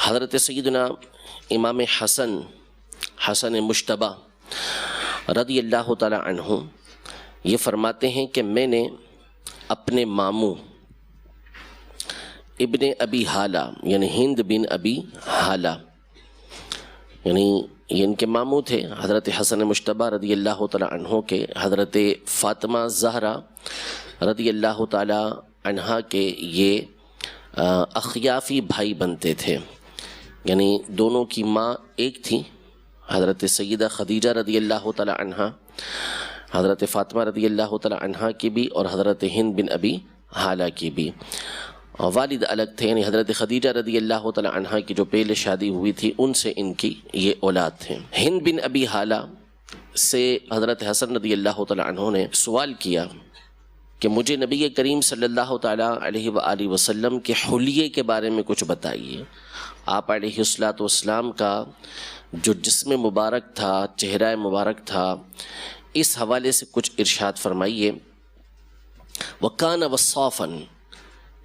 حضرت سیدنا امام حسن مجتبی رضی اللہ تعالی عنہ یہ فرماتے ہیں کہ میں نے اپنے ماموں ابن ابی حالہ یعنی ہند بن ابی حالہ، یعنی یہ ان کے ماموں تھے حضرت حسن مجتبی رضی اللہ تعالی عنہ کے، حضرت فاطمہ زہرا رضی اللہ تعالی عنہا کے یہ اخیافی بھائی بنتے تھے، یعنی دونوں کی ماں ایک تھی، حضرت سیدہ خدیجہ رضی اللہ تعالی عنہا، حضرت فاطمہ رضی اللہ تعالی عنہا کی بھی اور حضرت ہند بن ابی حالہ کی بھی، اور والد الگ تھے، یعنی حضرت خدیجہ رضی اللہ تعالی عنہا کی جو پہلے شادی ہوئی تھی ان سے ان کی یہ اولاد تھے۔ ہند بن ابی حالہ سے حضرت حسن رضی اللہ تعالی عنہ نے سوال کیا کہ مجھے نبی کریم صلی اللہ تعالی علیہ وآلہ وسلم کے حلیے کے بارے میں کچھ بتائیے، آپ علیہ الصلوۃ والسلام کا جو جسم مبارک تھا، چہرہ مبارک تھا، اس حوالے سے کچھ ارشاد فرمائیے۔ وَكَانَ وَصَّافًا،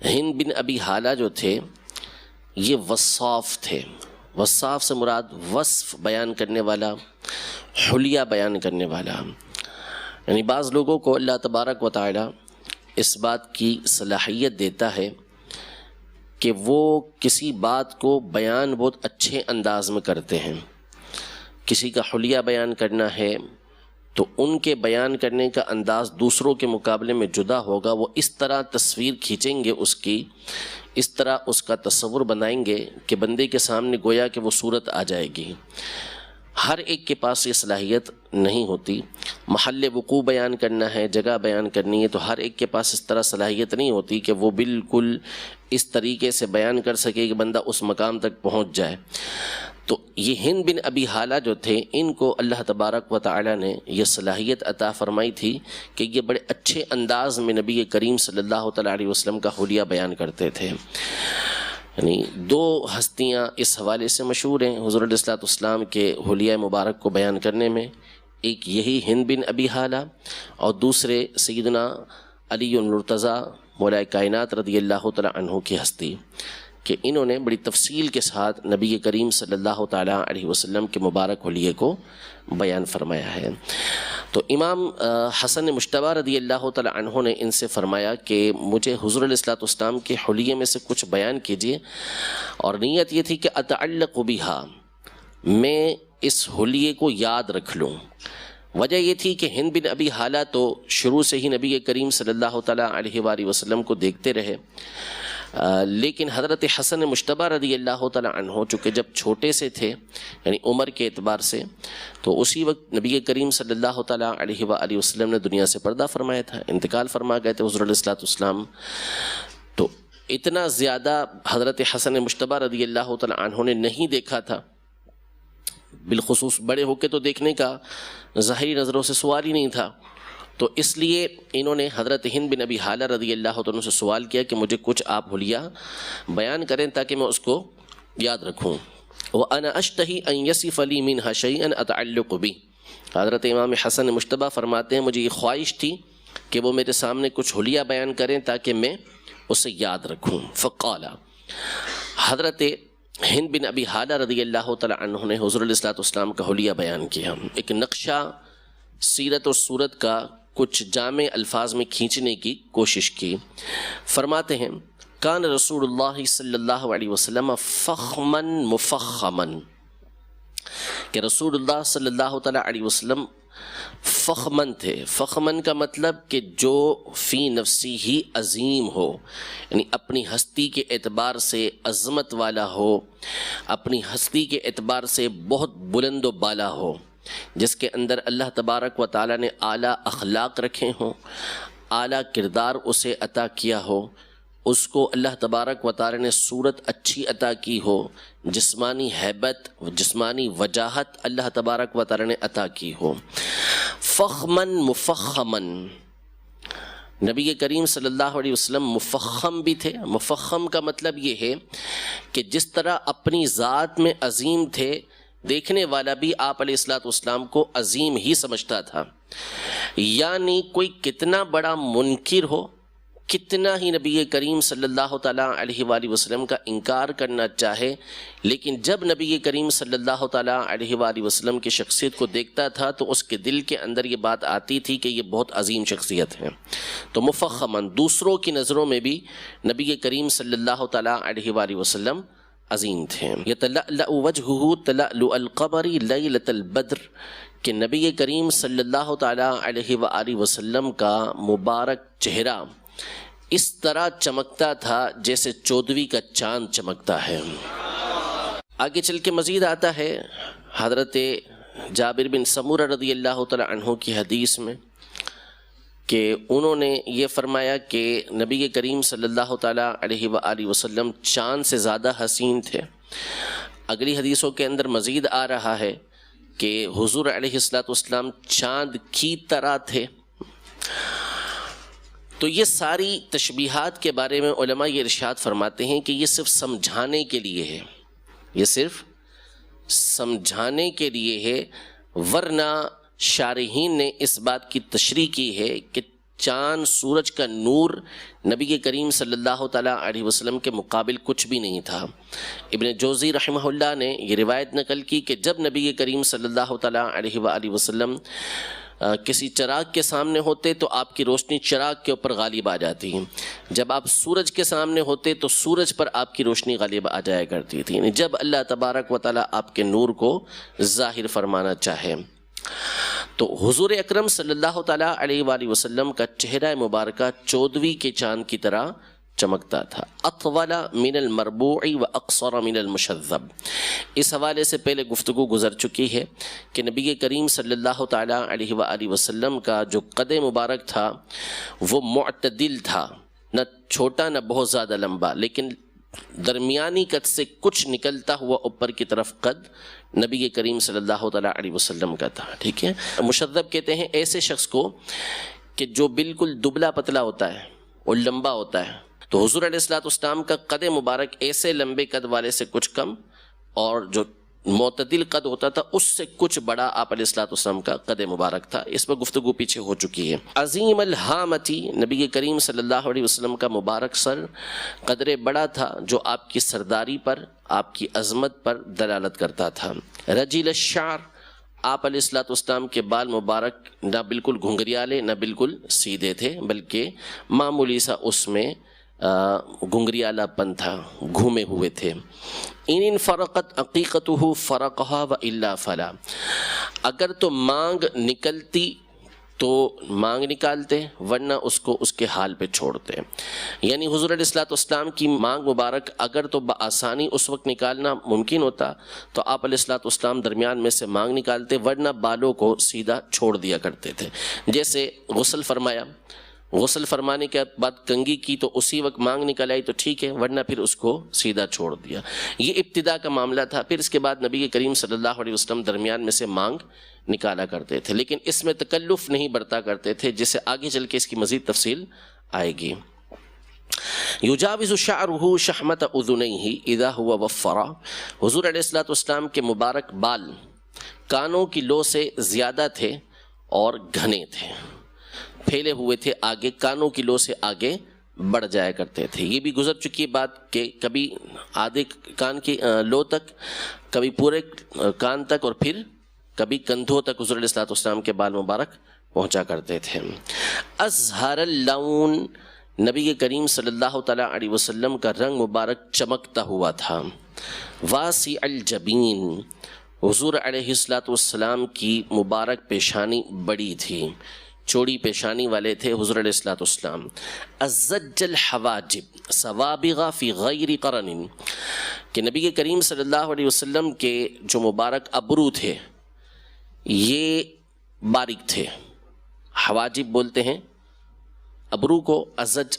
ہند بن ابی حالہ جو تھے یہ وصاف تھے، وصاف سے مراد وصف بیان کرنے والا، حلیہ بیان کرنے والا، یعنی بعض لوگوں کو اللہ تبارک و تعالی اس بات کی صلاحیت دیتا ہے کہ وہ کسی بات کو بیان بہت اچھے انداز میں کرتے ہیں، کسی کا حلیہ بیان کرنا ہے تو ان کے بیان کرنے کا انداز دوسروں کے مقابلے میں جدا ہوگا، وہ اس طرح تصویر کھینچیں گے اس کی، اس طرح اس کا تصور بنائیں گے کہ بندے کے سامنے گویا کہ وہ صورت آ جائے گی۔ ہر ایک کے پاس یہ صلاحیت نہیں ہوتی، محل وقوع بیان کرنا ہے، جگہ بیان کرنی ہے، تو ہر ایک کے پاس اس طرح صلاحیت نہیں ہوتی کہ وہ بالکل اس طریقے سے بیان کر سکے کہ بندہ اس مقام تک پہنچ جائے۔ تو یہ ہند بن ابی حالہ جو تھے ان کو اللہ تبارک و تعالی نے یہ صلاحیت عطا فرمائی تھی کہ یہ بڑے اچھے انداز میں نبی کریم صلی اللہ تعالی علیہ وسلم کا حلیہ بیان کرتے تھے۔ یعنی دو ہستیاں اس حوالے سے مشہور ہیں حضور علیہ الصلوۃ والسلام کے حلیہ مبارک کو بیان کرنے میں، ایک یہی ہند بن ابی حالہ اور دوسرے سیدنا علی المرتضیٰ مولا کائنات رضی اللہ تعالی عنہ کی ہستی، کہ انہوں نے بڑی تفصیل کے ساتھ نبی کریم صلی اللہ تعالیٰ علیہ وسلم کے مبارک حلیے کو بیان فرمایا ہے۔ تو امام حسن مجتبی رضی اللہ تعالیٰ عنہ نے ان سے فرمایا کہ مجھے حضور علیہ الصلوۃ والسلام کے حلیے میں سے کچھ بیان کیجیے، اور نیت یہ تھی کہ اتعلق بہا، میں اس حلیے کو یاد رکھ لوں۔ وجہ یہ تھی کہ ہند بن ابی حالہ تو شروع سے ہی نبی کریم صلی اللہ تعالیٰ علیہ وآلہ وسلم کو دیکھتے رہے، لیکن حضرت حسن مجتبی رضی اللہ تعالی عنہ چونکہ جب چھوٹے سے تھے یعنی عمر کے اعتبار سے، تو اسی وقت نبی کریم صلی اللہ تعالی علیہ وآلہ وسلم نے دنیا سے پردہ فرمایا تھا، انتقال فرما گئے تھے حضور علیہ الصلوۃ والسلام، تو اتنا زیادہ حضرت حسن مجتبی رضی اللہ تعالی عنہ نے نہیں دیکھا تھا، بالخصوص بڑے ہو کے تو دیکھنے کا ظاہری نظروں سے سوال ہی نہیں تھا، تو اس لیے انہوں نے حضرت ہند بن ابی حالہ رضی اللہ عنہ سے سوال کیا کہ مجھے کچھ آپ حلیہ بیان کریں تاکہ میں اس کو یاد رکھوں۔ وَأَنَا أَشْتَهِي أَن يَصِفَ لِي مِنْهَا شَيْئًا أَتَعَلَّقُ بِهِ، حضرت امام حسن مجتبی فرماتے ہیں مجھے یہ خواہش تھی کہ وہ میرے سامنے کچھ حلیہ بیان کریں تاکہ میں اسے یاد رکھوں۔ فقال، حضرت ہند بن ابی حالہ رضی اللہ تعالی عنہ نے حضور علیہ الصلوۃ والسلام کا حلیہ بیان کیا، ایک نقشہ سیرت اور صورت کا کچھ جامع الفاظ میں کھینچنے کی کوشش کی۔ فرماتے ہیں کان رسول اللہ صلی اللہ علیہ وسلم فخمن مفخمن، کہ رسول اللہ صلی اللہ تعالی علیہ وسلم فخمن تھے۔ فخمن کا مطلب کہ جو فی نفسی ہی عظیم ہو، یعنی اپنی ہستی کے اعتبار سے عظمت والا ہو، اپنی ہستی کے اعتبار سے بہت بلند و بالا ہو، جس کے اندر اللہ تبارک و تعالیٰ نے اعلیٰ اخلاق رکھے ہوں، اعلیٰ کردار اسے عطا کیا ہو، اس کو اللہ تبارک و تعالیٰ نے صورت اچھی عطا کی ہو، جسمانی ہیبت، جسمانی وجاہت اللہ تبارک و تعالیٰ نے عطا کی ہو۔ فخمن مفخمن، نبی کریم صلی اللہ علیہ وسلم مفخم بھی تھے۔ مفخم کا مطلب یہ ہے کہ جس طرح اپنی ذات میں عظیم تھے، دیکھنے والا بھی آپ علیہ الصلوۃ والسلام کو عظیم ہی سمجھتا تھا، یعنی کوئی کتنا بڑا منکر ہو، کتنا ہی نبی کریم صلی اللہ تعالیٰ علیہ وآلہ وسلم کا انکار کرنا چاہے، لیکن جب نبی کریم صلی اللہ تعالیٰ علیہ وآلہ وسلم کی شخصیت کو دیکھتا تھا تو اس کے دل کے اندر یہ بات آتی تھی کہ یہ بہت عظیم شخصیت ہے۔ تو مفخماً دوسروں کی نظروں میں بھی نبی کریم صلی اللہ تعالیٰ علیہ وآلہ وسلم عظیم تھے۔ یتلألأ وجہہ تلألؤ القمر لیلۃ البدر، کہ نبی کریم صلی اللہ تعالیٰ علیہ وآلہ وسلم کا مبارک چہرہ اس طرح چمکتا تھا جیسے چودھویں کا چاند چمکتا ہے۔ آگے چل کے مزید آتا ہے حضرت جابر بن سمورہ رضی اللہ تعالیٰ عنہ کی حدیث میں کہ انہوں نے یہ فرمایا کہ نبی کریم صلی اللہ تعالیٰ علیہ وآلہ وسلم چاند سے زیادہ حسین تھے۔ اگلی حدیثوں کے اندر مزید آ رہا ہے کہ حضور علیہ السلام چاند کی طرح تھے۔ تو یہ ساری تشبیہات کے بارے میں علماء یہ ارشاد فرماتے ہیں کہ یہ صرف سمجھانے کے لیے ہے، یہ صرف سمجھانے کے لیے ہے، ورنہ شارحین نے اس بات کی تشریح کی ہے کہ چاند سورج کا نور نبی کریم صلی اللہ تعالیٰ علیہ وسلم کے مقابل کچھ بھی نہیں تھا۔ ابن جوزی رحمہ اللہ نے یہ روایت نقل کی کہ جب نبی کریم صلی اللہ تعالیٰ علیہ وآلہ وسلم کسی چراغ کے سامنے ہوتے تو آپ کی روشنی چراغ کے اوپر غالب آ جاتی ہے، جب آپ سورج کے سامنے ہوتے تو سورج پر آپ کی روشنی غالب آ جایا کرتی تھی، یعنی جب اللہ تبارک و تعالیٰ آپ کے نور کو ظاہر فرمانا چاہے۔ تو حضور اکرم صلی اللہ تعالیٰ علیہ وآلہ وسلم کا چہرہ مبارکہ چودھویں کے چاند کی طرح چمکتا تھا۔ اطول من المربوع و اقصر من المشذب، اس حوالے سے پہلے گفتگو گزر چکی ہے کہ نبی کریم صلی اللہ تعالیٰ علیہ وآلہ وسلم کا جو قد مبارک تھا وہ معتدل تھا، نہ چھوٹا نہ بہت زیادہ لمبا، لیکن درمیانی قد سے کچھ نکلتا ہوا اوپر کی طرف قد نبی کریم صلی اللہ تعالیٰ علیہ وسلم کا تھا۔ ٹھیک ہے، مشذب کہتے ہیں ایسے شخص کو کہ جو بالکل دبلا پتلا ہوتا ہے اور لمبا ہوتا ہے۔ تو حضور علیہ السلام کا قد مبارک ایسے لمبے قد والے سے کچھ کم، اور جو معتدل قد ہوتا تھا اس سے کچھ بڑا آپ علیہ السلام کا قد مبارک تھا۔ اس پر گفتگو پیچھے ہو چکی ہے۔ عظیم الہامتی، نبی کریم صلی اللہ علیہ وسلم کا مبارک سر قدر بڑا تھا جو آپ کی سرداری پر، آپ کی عظمت پر دلالت کرتا تھا۔ رجیل الشعر، آپ علیہ السلام کے بال مبارک نہ بالکل گھنگریالے نہ بالکل سیدھے تھے، بلکہ معمولی سا اس میں گھنگریالا پن تھا، گھومے ہوئے تھے۔ ان فرقت عقیقتہ فرقہا و الا فلا، اگر تو مانگ نکلتی تو مانگ نکالتے، ورنہ اس کو اس کے حال پہ چھوڑتے۔ یعنی حضور علیہ السلام کی مانگ مبارک اگر تو بآسانی اس وقت نکالنا ممکن ہوتا تو آپ علیہ السلام درمیان میں سے مانگ نکالتے، ورنہ بالوں کو سیدھا چھوڑ دیا کرتے تھے۔ جیسے غسل فرمایا، غسل فرمانے کے بعد کنگھی کی تو اسی وقت مانگ نکل آئی تو ٹھیک ہے، ورنہ پھر اس کو سیدھا چھوڑ دیا۔ یہ ابتدا کا معاملہ تھا۔ پھر اس کے بعد نبی کریم صلی اللہ علیہ وسلم درمیان میں سے مانگ نکالا کرتے تھے، لیکن اس میں تکلف نہیں برتا کرتے تھے، جسے آگے چل کے اس کی مزید تفصیل آئے گی۔ یجاوز شعرہ شحمۃ اذنیہ اذا هو وفرا، حضور علیہ السلام کے مبارک بال کانوں کی لو سے زیادہ تھے اور گھنے تھے، پھیلے ہوئے تھے، آگے کانوں کی لو سے آگے بڑھ جایا کرتے تھے۔ یہ بھی گزر چکی بات کہ کبھی آدھے کان کی لو تک، کبھی پورے کان تک، اور پھر کبھی کندھوں تک حضور علیہ السلام کے بال مبارک پہنچا کرتے تھے۔ ازہر اللون، نبی کریم صلی اللہ تعالیٰ علیہ وسلم کا رنگ مبارک چمکتا ہوا تھا۔ واسع الجبین، حضور علیہ السلام کی مبارک پیشانی بڑی تھی، چوڑی پیشانی والے تھے حضور علیہ السلام۔ الزج الحواجب سوابغ فی غیر قرن، کہ نبی کریم صلی اللہ علیہ وسلم کے جو مبارک ابرو تھے یہ باریک تھے، حواجب بولتے ہیں ابرو کو، ازج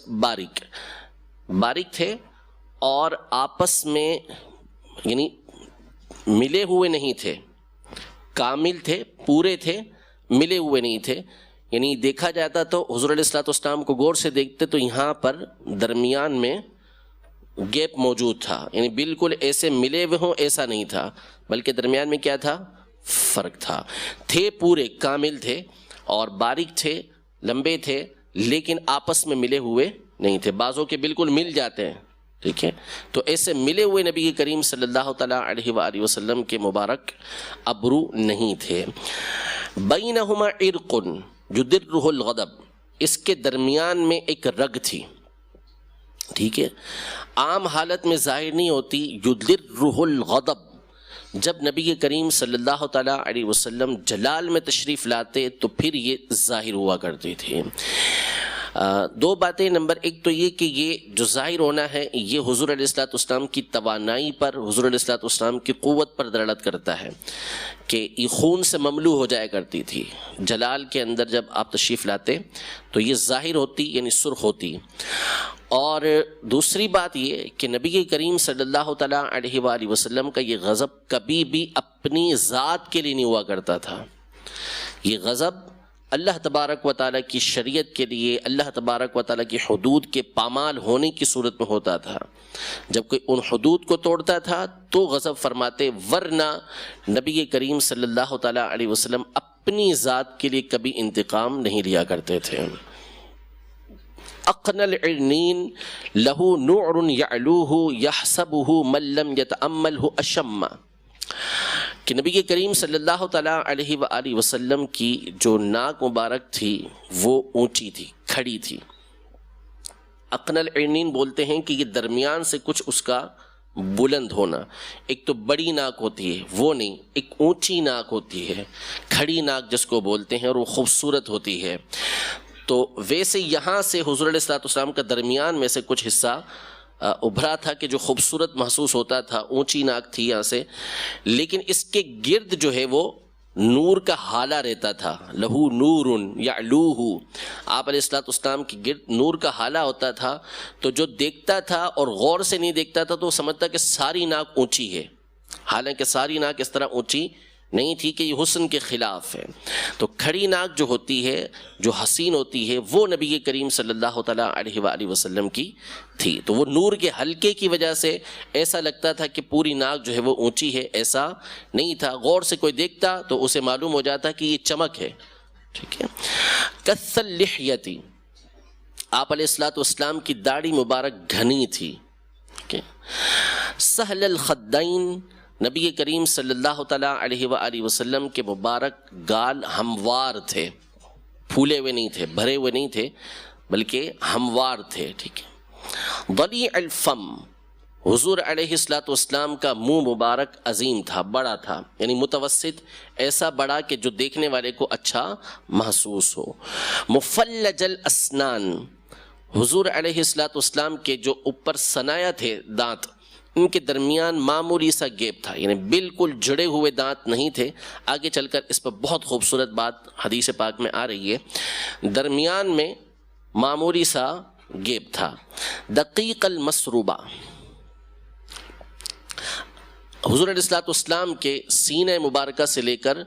باریک تھے، اور آپس میں یعنی ملے ہوئے نہیں تھے، کامل تھے، پورے تھے، ملے ہوئے نہیں تھے۔ یعنی دیکھا جاتا تو حضور علیہ السلام کو غور سے دیکھتے تو یہاں پر درمیان میں گیپ موجود تھا، یعنی بالکل ایسے ملے ہوئے ہوں ایسا نہیں تھا، بلکہ درمیان میں کیا تھا، فرق تھا۔ تھے پورے کامل تھے اور باریک تھے، لمبے تھے، لیکن آپس میں ملے ہوئے نہیں تھے، بعضوں کے بالکل مل جاتے ہیں، ٹھیک ہے. تو ایسے ملے ہوئے نبی کریم صلی اللہ تعالیٰ علیہ وآلہ وسلم کے مبارک ابرو نہیں تھے. بینہما عرق یدرہ الغضب، اس کے درمیان میں ایک رگ تھی، ٹھیک ہے، عام حالت میں ظاہر نہیں ہوتی. یدرہ الغضب، جب نبی کریم صلی اللہ تعالیٰ علیہ وسلم جلال میں تشریف لاتے تو پھر یہ ظاہر ہوا کرتی تھی. دو باتیں، نمبر ایک تو یہ کہ یہ جو ظاہر ہونا ہے یہ حضور علیہ الصلوۃ والسلام کی توانائی پر، حضور علیہ الصلوۃ والسلام کی قوت پر دلالت کرتا ہے کہ یہ خون سے مملو ہو جایا کرتی تھی. جلال کے اندر جب آپ تشریف لاتے تو یہ ظاہر ہوتی، یعنی سرخ ہوتی. اور دوسری بات یہ کہ نبی کریم صلی اللہ تعالیٰ علیہ وآلہ وسلم کا یہ غضب کبھی بھی اپنی ذات کے لیے نہیں ہوا کرتا تھا. یہ غضب اللہ تبارک و تعالیٰ کی شریعت کے لیے، اللہ تبارک و تعالیٰ کی حدود کے پامال ہونے کی صورت میں ہوتا تھا. جب کوئی ان حدود کو توڑتا تھا تو غضب فرماتے، ورنہ نبی کریم صلی اللہ تعالیٰ علیہ وسلم اپنی ذات کے لیے کبھی انتقام نہیں لیا کرتے تھے. اقن العرنین لہو نعر یعلوہ یحسبہ من لم یتأملہ اشم، کہ نبی کریم صلی اللہ تعالیٰ علیہ وآلہ وسلم کی جو ناک مبارک تھی وہ اونچی تھی، کھڑی تھی. اقن العرنین بولتے ہیں کہ یہ درمیان سے کچھ اس کا بلند ہونا. ایک تو بڑی ناک ہوتی ہے وہ نہیں، ایک اونچی ناک ہوتی ہے، کھڑی ناک جس کو بولتے ہیں، اور وہ خوبصورت ہوتی ہے. تو ویسے یہاں سے حضور علیہ الصلوۃ والسلام کا درمیان میں سے کچھ حصہ ابھرا تھا کہ جو خوبصورت محسوس ہوتا تھا، اونچی ناک تھی یہاں سے، لیکن اس کے گرد جو ہے وہ نور کا حالہ رہتا تھا. لہو نور یعلوہ، آپ علیہ الصلوۃ والسلام کے گرد نور کا حالہ ہوتا تھا. تو جو دیکھتا تھا اور غور سے نہیں دیکھتا تھا تو وہ سمجھتا کہ ساری ناک اونچی ہے، حالانکہ ساری ناک اس طرح اونچی نہیں تھی کہ یہ حسن کے خلاف ہے. تو کھڑی ناک جو ہوتی ہے، جو حسین ہوتی ہے، وہ نبی کریم صلی اللہ تعالیٰ علیہ وآلہ وسلم کی تھی. تو وہ نور کے حلقے کی وجہ سے ایسا لگتا تھا کہ پوری ناک جو ہے وہ اونچی ہے، ایسا نہیں تھا. غور سے کوئی دیکھتا تو اسے معلوم ہو جاتا کہ یہ چمک ہے، ٹھیک ہے. کث اللحیتی، آپ علیہ الصلوۃ والسلام کی داڑھی مبارک گھنی تھی. سہل الخدین، نبی کریم صلی اللہ تعالیٰ علیہ وآلہ وسلم کے مبارک گال ہموار تھے، پھولے ہوئے نہیں تھے، بھرے ہوئے نہیں تھے، بلکہ ہموار تھے، ٹھیک ہے. ضلیع الفم، حضور علیہ الصلوۃ والسلام کا منہ مبارک عظیم تھا، بڑا تھا، یعنی متوسط، ایسا بڑا کہ جو دیکھنے والے کو اچھا محسوس ہو. مفلج الاسنان، حضور علیہ الصلوۃ والسلام کے جو اوپر ثنایا تھے دانت، ان کے درمیان معمولی سا گیپ تھا، یعنی بالکل جڑے ہوئے دانت نہیں تھے. آگے چل کر اس پر بہت خوبصورت بات حدیث پاک میں آ رہی ہے. درمیان میں معمولی سا گیپ تھا. دقیق المسروبہ، حضور علیہ الصلوۃ والسلام کے سینہ مبارکہ سے لے کر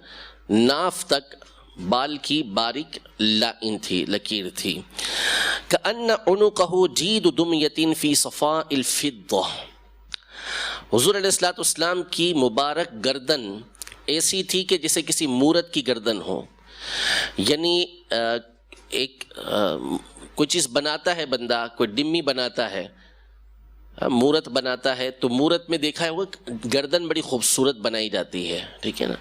ناف تک بال کی باریک لائن تھی، لکیر تھی. کأن عنقہ جید دمیۃ فی صفاء الفضہ، حضور علیہ الصلوۃ والسلام کی مبارک گردن ایسی تھی کہ جیسے کسی مورت کی گردن ہو. یعنی ایک کوئی چیز بناتا ہے بندہ، کوئی ڈمی بناتا ہے، مورت بناتا ہے، تو مورت میں دیکھا ہے وہ گردن بڑی خوبصورت بنائی جاتی ہے، ٹھیک ہے نا.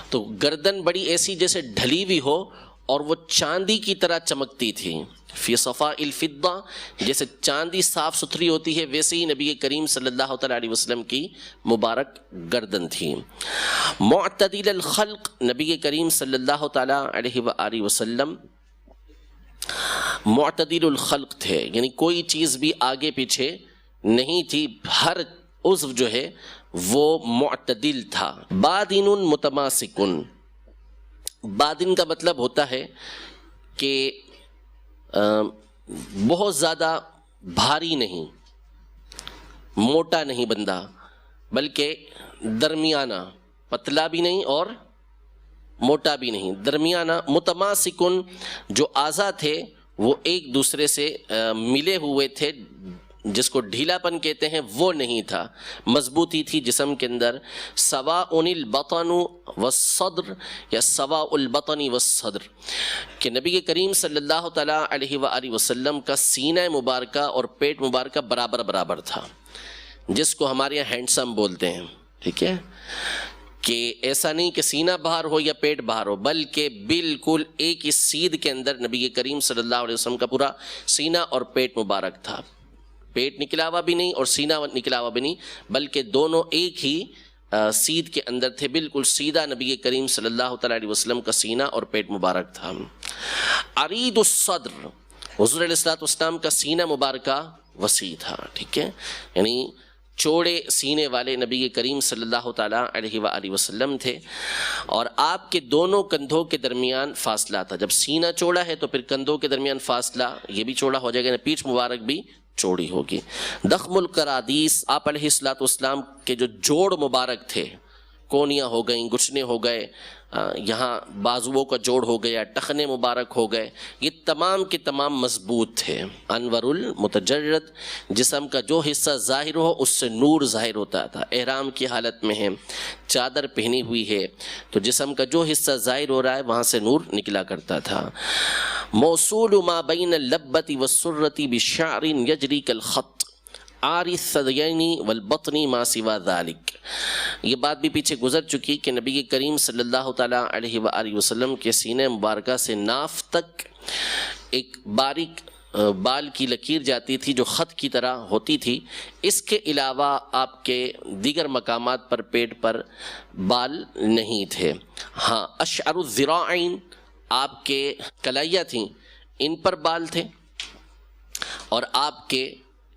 تو گردن بڑی ایسی جیسے ڈھلی ہوئی ہو اور وہ چاندی کی طرح چمکتی تھی. فی صفاء الفضہ، جیسے چاندی صاف ستھری ہوتی ہے ویسے ہی نبی کریم صلی اللہ تعالیٰ علیہ وسلم کی مبارک گردن تھی. معتدل الخلق، نبی کریم صلی اللہ تعالیٰ علیہ وآلہ وسلم معتدل الخلق تھے، یعنی کوئی چیز بھی آگے پیچھے نہیں تھی، ہر عضو جو ہے وہ معتدل تھا. بادن متماسکن، بادن کا مطلب ہوتا ہے کہ بہت زیادہ بھاری نہیں، موٹا نہیں بندہ، بلکہ درمیانہ، پتلا بھی نہیں اور موٹا بھی نہیں، درمیانہ. متماسکن، جو اعضاء تھے وہ ایک دوسرے سے ملے ہوئے تھے، جس کو ڈھیلا پن کہتے ہیں وہ نہیں تھا، مضبوطی تھی جسم کے اندر. سواء البطن والصدر یا سواء البطن والصدر، کہ نبی کریم صلی اللہ تعالیٰ علیہ وآلہ وسلم کا سینہ مبارکہ اور پیٹ مبارکہ برابر برابر تھا، جس کو ہمارے یہاں ہینڈسم بولتے ہیں. ٹھیک ہے، کہ ایسا نہیں کہ سینہ باہر ہو یا پیٹ باہر ہو، بلکہ بالکل ایک ہی سید کے اندر نبی کریم صلی اللہ علیہ وسلم کا پورا سینہ اور پیٹ مبارک تھا. پیٹ نکلا ہوا بھی نہیں اور سینہ نکلا ہوا بھی نہیں، بلکہ دونوں ایک ہی سید کے اندر تھے، بالکل سیدھا نبی کریم صلی اللہ تعالیٰ علیہ وسلم کا سینہ اور پیٹ مبارک تھا. عریض الصدر، حضور علیہ السلام کا سینہ مبارکہ وسیع تھا. ٹھیک ہے، یعنی چوڑے سینے والے نبی کریم صلی اللہ تعالیٰ علیہ وآلہ وسلم تھے، اور آپ کے دونوں کندھوں کے درمیان فاصلہ تھا. جب سینہ چوڑا ہے تو پھر کندھوں کے درمیان فاصلہ یہ بھی چوڑا ہو جائے گا، پیٹھ مبارک بھی چوڑی ہوگی. ضخم القرادیس، آپ علیہ السلام کے جو جوڑ مبارک تھے، کونیاں ہو گئیں، گچھنے ہو گئے، یہاں بازوؤں کا جوڑ ہو گیا، ٹخنے مبارک ہو گئے، یہ تمام کے تمام مضبوط تھے. انور المتجرد، جسم کا جو حصہ ظاہر ہو اس سے نور ظاہر ہوتا تھا. احرام کی حالت میں ہے، چادر پہنی ہوئی ہے، تو جسم کا جو حصہ ظاہر ہو رہا ہے وہاں سے نور نکلا کرتا تھا. موصول ما بین اللبۃ والسرۃ بشعر یجری کالخط عاری الثدیین والبطن ما سوا ذلک. یہ بات بھی پیچھے گزر چکی کہ نبی کریم صلی اللہ تعالیٰ علیہ وآلہ وسلم کے سینے مبارکہ سے ناف تک ایک باریک بال کی لکیر جاتی تھی جو خط کی طرح ہوتی تھی. اس کے علاوہ آپ کے دیگر مقامات پر پیٹ پر بال نہیں تھے. ہاں، اشعر الذراعین، آپ کے کلائیاں تھیں، ان پر بال تھے، اور آپ کے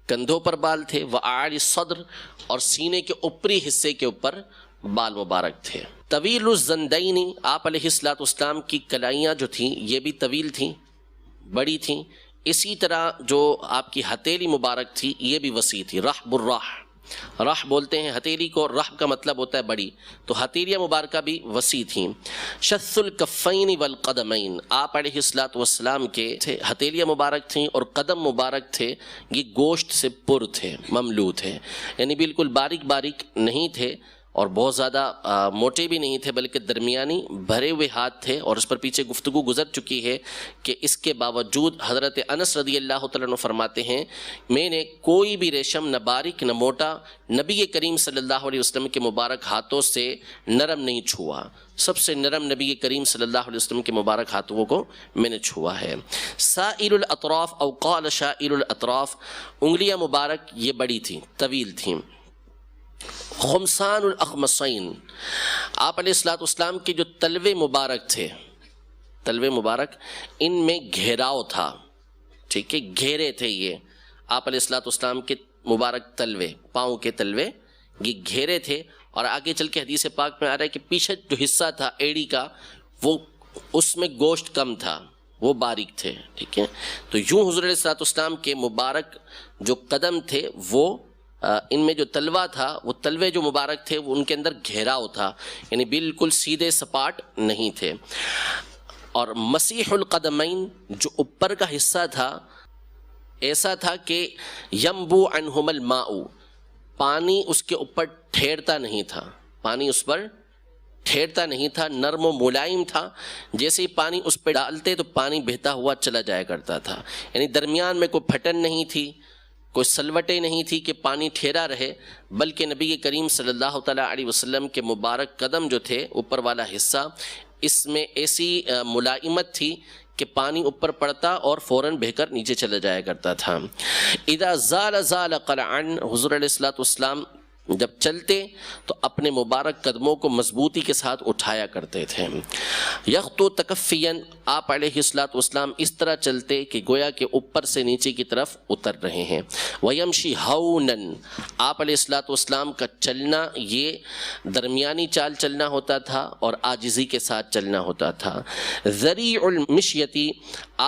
کندھوں پر بال تھے. وَأَعْلِ الصَّدْرِ، اور سینے کے اوپری حصے کے اوپر بال مبارک تھے. طویل الزندین، آپ علیہ السلام کی کلائیاں جو تھیں یہ بھی طویل تھیں، بڑی تھیں. اسی طرح جو آپ کی ہتھیلی مبارک تھی یہ بھی وسیع تھی. رحب الراح، راہ بولتے ہیں ہتھیلی کو، راہ کا مطلب ہوتا ہے بڑی، تو ہتھیلیاں مبارکہ بھی وسیع تھیں. شث الکفین والقدمین، آپ علیہ السلام کے ہتھیلیاں مبارک تھیں اور قدم مبارک تھے، یہ گوشت سے پر تھے، مملو تھے، یعنی بالکل باریک باریک نہیں تھے اور بہت زیادہ موٹے بھی نہیں تھے، بلکہ درمیانی بھرے ہوئے ہاتھ تھے. اور اس پر پیچھے گفتگو گزر چکی ہے کہ اس کے باوجود حضرت انس رضی اللہ تعالیٰ عنہ فرماتے ہیں میں نے کوئی بھی ریشم نہ باریک نہ موٹا نبی کریم صلی اللہ علیہ وسلم کے مبارک ہاتھوں سے نرم نہیں چھوا. سب سے نرم نبی کریم صلی اللہ علیہ وسلم کے مبارک ہاتھوں کو میں نے چھوا ہے. سائر الاطراف او قال شائر الاطراف، انگلیاں مبارک یہ بڑی تھیں، طویل تھیں. خمسان الاخمصین، آپ علیہ السلام کے جو تلوے مبارک تھے، تلوے مبارک ان میں گھیراؤ تھا. ٹھیک ہے، گھیرے تھے یہ آپ علیہ السلام کے مبارک تلوے، پاؤں کے تلوے یہ گھیرے تھے. اور آگے چل کے حدیث پاک میں آ رہا ہے کہ پیچھے جو حصہ تھا ایڑی کا، وہ اس میں گوشت کم تھا، وہ باریک تھے. ٹھیک ہے، تو یوں حضور علیہ السلام کے مبارک جو قدم تھے وہ ان میں جو تلوہ تھا، وہ تلوے جو مبارک تھے وہ ان کے اندر گھیراؤ تھا، یعنی بالکل سیدھے سپاٹ نہیں تھے. اور مسیح القدمین، جو اوپر کا حصہ تھا ایسا تھا کہ ینبو عنہم الماء، پانی اس کے اوپر ٹھہرتا نہیں تھا، پانی اس پر ٹھہرتا نہیں تھا، نرم و ملائم تھا. جیسے ہی پانی اس پہ ڈالتے تو پانی بہتا ہوا چلا جایا کرتا تھا، یعنی درمیان میں کوئی پھٹن نہیں تھی، کوئی سلوٹیں نہیں تھی کہ پانی ٹھہرا رہے، بلکہ نبی کریم صلی اللہ تعالیٰ علیہ وسلم کے مبارک قدم جو تھے، اوپر والا حصہ، اس میں ایسی ملائمت تھی کہ پانی اوپر پڑتا اور فوراً بہہ کر نیچے چلا جایا کرتا تھا. اذا زال زال قلعن، حضور علیہ السلام جب چلتے تو اپنے مبارک قدموں کو مضبوطی کے ساتھ اٹھایا کرتے تھے. یخطو تکفین، آپ علیہ السلام اس طرح چلتے کہ گویا کہ اوپر سے نیچے کی طرف اتر رہے ہیں. ویمشی ہونن، آپ علیہ السلام کا چلنا یہ درمیانی چال چلنا ہوتا تھا اور عاجزی کے ساتھ چلنا ہوتا تھا. ذریع المشیتی،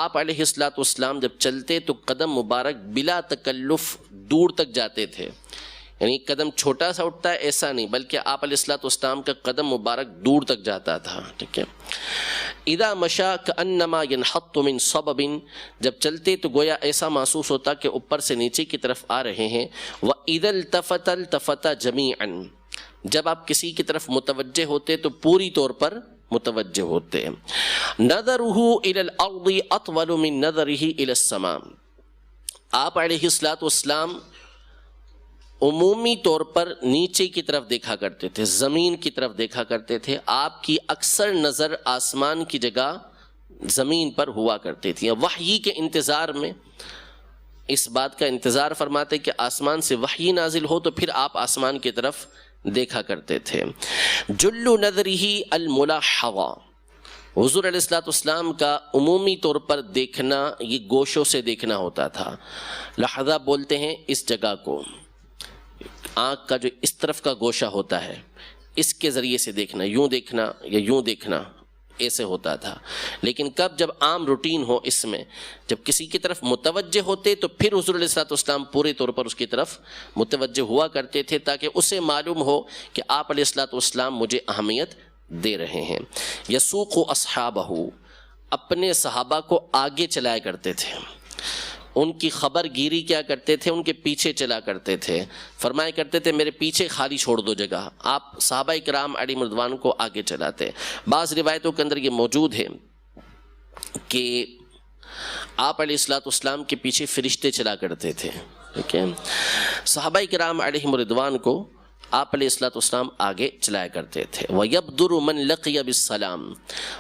آپ علیہ السلام جب چلتے تو قدم مبارک بلا تکلف دور تک جاتے تھے، یعنی قدم چھوٹا سا اٹھتا ہے ایسا نہیں، بلکہ آپ علیہ السلام کا قدم مبارک دور تک جاتا تھا. ٹھیک ہے، اذا مشا کانما ینحط من صبب، جب چلتے تو گویا ایسا محسوس ہوتا کہ اوپر سے نیچے کی طرف آ رہے ہیں. واذا التفت التفت جميعا، جب آپ کسی کی طرف متوجہ ہوتے تو پوری طور پر متوجہ ہوتے. نظرہ الی الارض اطول من نظرہ الی السماء، آپ علیہ الصلوۃ والسلام عمومی طور پر نیچے کی طرف دیکھا کرتے تھے، زمین کی طرف دیکھا کرتے تھے. آپ کی اکثر نظر آسمان کی جگہ زمین پر ہوا کرتی تھی. وحی کے انتظار میں اس بات کا انتظار فرماتے کہ آسمان سے وحی نازل ہو تو پھر آپ آسمان کی طرف دیکھا کرتے تھے. جل نظرہ الملاحظہ، حضور علیہ الصلوۃ والسلام کا عمومی طور پر دیکھنا یہ گوشوں سے دیکھنا ہوتا تھا. لحظہ بولتے ہیں اس جگہ کو، آنکھ کا جو اس طرف کا گوشہ ہوتا ہے اس کے ذریعے سے دیکھنا، یوں دیکھنا یا یوں دیکھنا، ایسے ہوتا تھا. لیکن کب جب عام روٹین ہو، اس میں جب کسی کی طرف متوجہ ہوتے تو پھر حضور علیہ الصلوۃ والسلام پورے طور پر اس کی طرف متوجہ ہوا کرتے تھے تاکہ اسے معلوم ہو کہ آپ علیہ الصلوۃ والسلام مجھے اہمیت دے رہے ہیں. یسوق اصحابہ، اپنے صحابہ کو آگے چلایا کرتے تھے، ان کی خبر گیری کیا کرتے تھے، ان کے پیچھے چلا کرتے تھے. فرمایا کرتے تھے میرے پیچھے خالی چھوڑ دو جگہ. آپ صحابہ کرام علیہم رضوان کو آگے چلاتے. بعض روایتوں کے اندر یہ موجود ہے کہ آپ علیہ الصلوۃ والسلام کے پیچھے فرشتے چلا کرتے تھے. ٹھیک ہے، صحابہ کرام علیہم رضوان کو آپ علیہ الصلوۃ والسلام آگے چلایا کرتے تھے. وَيَبْدُرُ مَنْ لَقِيَ بِالسَّلَامِ،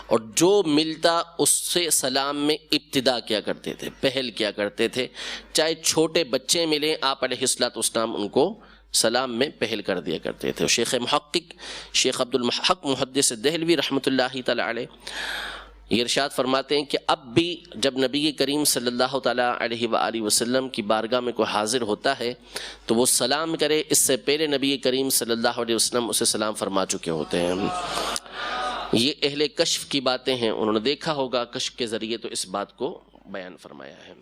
اور جو ملتا اس سے سلام میں ابتدا کیا کرتے تھے، پہل کیا کرتے تھے. چاہے چھوٹے بچے ملیں آپ علیہ الصلوۃ والسلام ان کو سلام میں پہل کر دیا کرتے تھے. شیخ محقق شیخ عبد الحق محدث دہلوی رحمۃ اللہ تعالی علیہ یہ ارشاد فرماتے ہیں کہ اب بھی جب نبی کریم صلی اللہ تعالیٰ علیہ وآلہ وسلم کی بارگاہ میں کوئی حاضر ہوتا ہے تو وہ سلام کرے، اس سے پہلے نبی کریم صلی اللہ علیہ وسلم اسے سلام فرما چکے ہوتے ہیں. یہ اہل کشف کی باتیں ہیں، انہوں نے دیکھا ہوگا کشف کے ذریعے تو اس بات کو بیان فرمایا ہے.